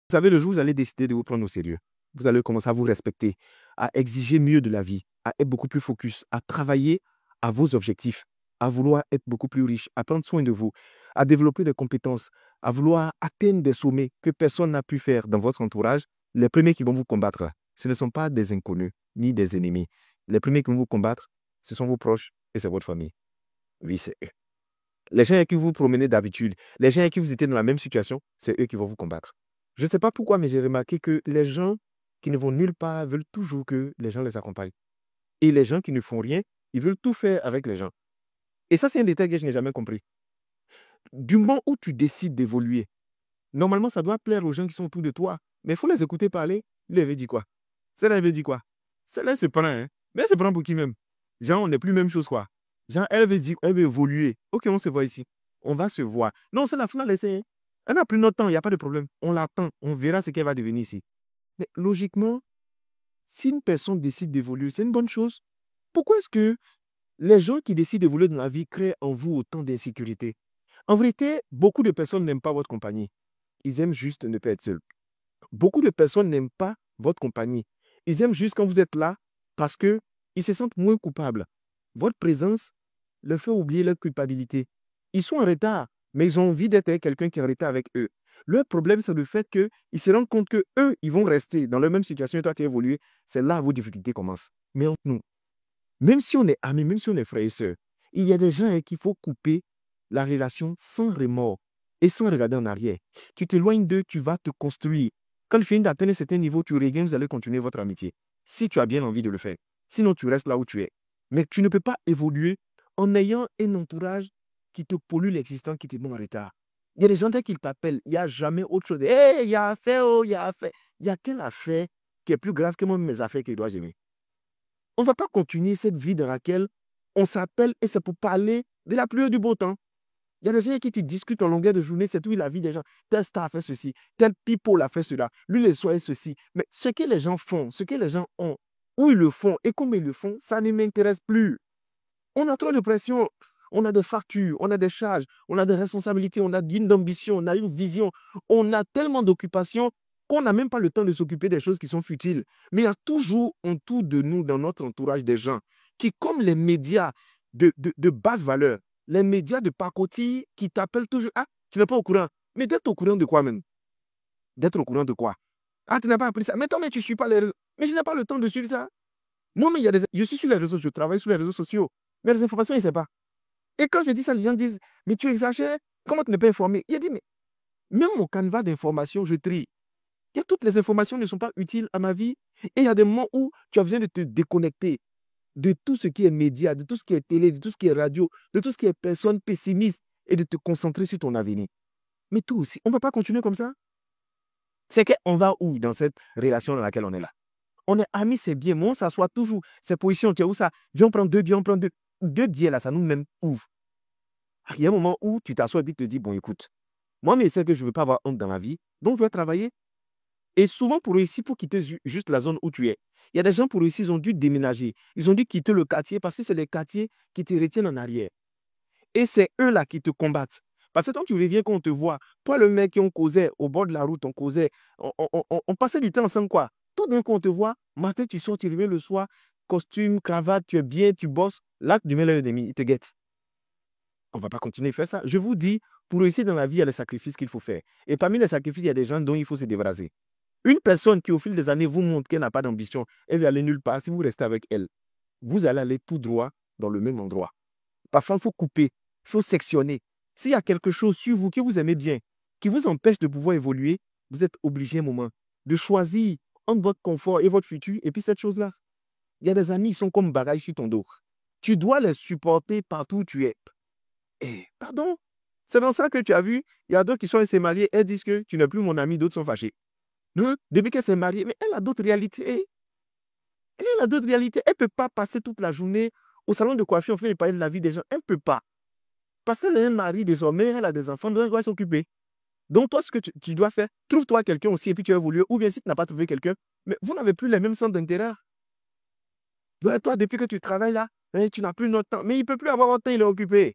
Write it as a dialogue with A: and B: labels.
A: Vous savez, le jour où vous allez décider de vous prendre au sérieux, vous allez commencer à vous respecter, à exiger mieux de la vie, à être beaucoup plus focus, à travailler à vos objectifs, à vouloir être beaucoup plus riche, à prendre soin de vous, à développer des compétences, à vouloir atteindre des sommets que personne n'a pu faire dans votre entourage. Les premiers qui vont vous combattre, ce ne sont pas des inconnus ni des ennemis. Les premiers qui vont vous combattre, ce sont vos proches et c'est votre famille. Oui, c'est eux. Les gens avec qui vous vous promenez d'habitude, les gens avec qui vous étiez dans la même situation, c'est eux qui vont vous combattre. Je ne sais pas pourquoi, mais j'ai remarqué que les gens qui ne vont nulle part veulent toujours que les gens les accompagnent. Et les gens qui ne font rien, ils veulent tout faire avec les gens. Et ça, c'est un détail que je n'ai jamais compris. Du moment où tu décides d'évoluer, normalement, ça doit plaire aux gens qui sont autour de toi. Mais il faut les écouter parler. Lui, elle veut dire quoi? Celle-là, elle veut dire quoi? Celle-là, elle se prend, hein? Mais elle se prend pour qui même? Genre, on n'est plus même chose, quoi. Genre, elle veut dire, elle veut évoluer. Ok, on se voit ici. On va se voir. Non, c'est la finale, laissez. Elle n'a plus notre temps, il n'y a pas de problème. On l'attend. On verra ce qu'elle va devenir ici. Mais logiquement, si une personne décide d'évoluer, c'est une bonne chose. Pourquoi est-ce que les gens qui décident d'évoluer dans la vie créent en vous autant d'insécurité? En vérité, beaucoup de personnes n'aiment pas votre compagnie. Ils aiment juste ne pas être seuls. Beaucoup de personnes n'aiment pas votre compagnie. Ils aiment juste quand vous êtes là parce qu'ils se sentent moins coupables. Votre présence leur fait oublier leur culpabilité. Ils sont en retard, mais ils ont envie d'être avec quelqu'un qui est en retard avec eux. Leur problème, c'est le fait qu'ils se rendent compte qu'eux, ils vont rester dans la même situation et toi, tu as évolué. C'est là où vos difficultés commencent. Mais entre nous, même si on est amis, même si on est frères et sœurs, il y a des gens avec qui il faut couper la relation sans remords et sans regarder en arrière. Tu t'éloignes d'eux, tu vas te construire. Quand tu finis d'atteindre un certain niveau, tu reviens, vous allez continuer votre amitié. Si tu as bien envie de le faire. Sinon, tu restes là où tu es. Mais tu ne peux pas évoluer en ayant un entourage qui te pollue l'existence, qui te met en retard. Il y a des gens dès qu'ils t'appellent, il n'y a jamais autre chose. Hé, il y a affaire, oh, il y a affaire. Il y a quelle affaire qui est plus grave que moi, mes affaires que je dois gérer? On ne va pas continuer cette vie dans laquelle on s'appelle et c'est pour parler de la pluie et du beau temps. Il y a des gens avec qui tu discutes en longueur de journée, c'est tout la vie des gens. Tel star a fait ceci, tel people a fait cela, lui le soir est ceci. Mais ce que les gens font, ce que les gens ont, où ils le font et comment ils le font, ça ne m'intéresse plus. On a trop de pression, on a des factures, on a des charges, on a des responsabilités, on a une ambition, on a une vision, on a tellement d'occupations qu'on n'a même pas le temps de s'occuper des choses qui sont futiles. Mais il y a toujours autour de nous, dans notre entourage, des gens qui, comme les médias de basse valeur, les médias de pacotille qui t'appellent toujours. Ah, tu n'es pas au courant. Mais d'être au courant de quoi même? D'être au courant de quoi? Ah, tu n'as pas appris ça. Mais toi, mais tu ne suis pas les réseaux. Mais je n'ai pas le temps de suivre ça. Moi, mais je suis sur les réseaux, je travaille sur les réseaux sociaux. Mais les informations, je ne sais pas. Et quand je dis ça, les gens disent, mais tu exagères. Comment tu n'es pas informé? Il a dit, mais même mon canevas d'informations, je trie. Et toutes les informations ne sont pas utiles à ma vie. Et il y a des moments où tu as besoin de te déconnecter de tout ce qui est média, de tout ce qui est télé, de tout ce qui est radio, de tout ce qui est personne pessimiste et de te concentrer sur ton avenir. Mais toi aussi, on ne va pas continuer comme ça. C'est qu'on va où dans cette relation dans laquelle on est là? On est amis, c'est bien, mais on s'assoit toujours. C'est position, tu es où ça? Viens, on prend deux biens, on prend deux biais là, ça nous mène où? Il y a un moment où tu t'assois et puis tu te dis, bon, écoute, moi, mais c'est que je ne veux pas avoir honte dans ma vie, donc je vais travailler. Et souvent, pour réussir, il faut quitter juste la zone où tu es. Il y a des gens, pour réussir, ils ont dû déménager. Ils ont dû quitter le quartier parce que c'est les quartiers qui te retiennent en arrière. Et c'est eux-là qui te combattent. Parce que quand tu reviens, quand on te voit, toi, le mec, on causait au bord de la route, on causait, on passait du temps ensemble, quoi. Tout d'un coup, on te voit, matin, tu sors, tu reviens le soir, costume, cravate, tu es bien, tu bosses. Là, du l'heure et demie, il te guette. On ne va pas continuer à faire ça. Je vous dis, pour réussir dans la vie, il y a les sacrifices qu'il faut faire. Et parmi les sacrifices, il y a des gens dont il faut se débarrasser. Une personne qui, au fil des années, vous montre qu'elle n'a pas d'ambition, elle va aller nulle part. Si vous restez avec elle, vous allez aller tout droit dans le même endroit. Parfois, il faut couper, il faut sectionner. S'il y a quelque chose sur vous que vous aimez bien, qui vous empêche de pouvoir évoluer, vous êtes obligé un moment de choisir entre votre confort et votre futur, et puis cette chose-là. Il y a des amis, ils sont comme bagailles sur ton dos. Tu dois les supporter partout où tu es. Eh, pardon, c'est dans ça que tu as vu, il y a d'autres qui sont s'est mariés, elles disent que tu n'es plus mon ami, d'autres sont fâchés. Depuis qu'elle s'est mariée, mais elle a d'autres réalités. Elle a d'autres réalités. Elle ne peut pas passer toute la journée au salon de coiffure en train de parler de la vie des gens. Elle ne peut pas. Parce qu'elle a un mari désormais, elle a des enfants, donc elle doit s'occuper. Donc toi, ce que tu dois faire, trouve-toi quelqu'un aussi et puis tu vas évoluer. Ou bien si tu n'as pas trouvé quelqu'un, mais vous n'avez plus les mêmes centres d'intérêt. Toi, depuis que tu travailles là, tu n'as plus notre temps. Mais il ne peut plus avoir votre temps, il est occupé.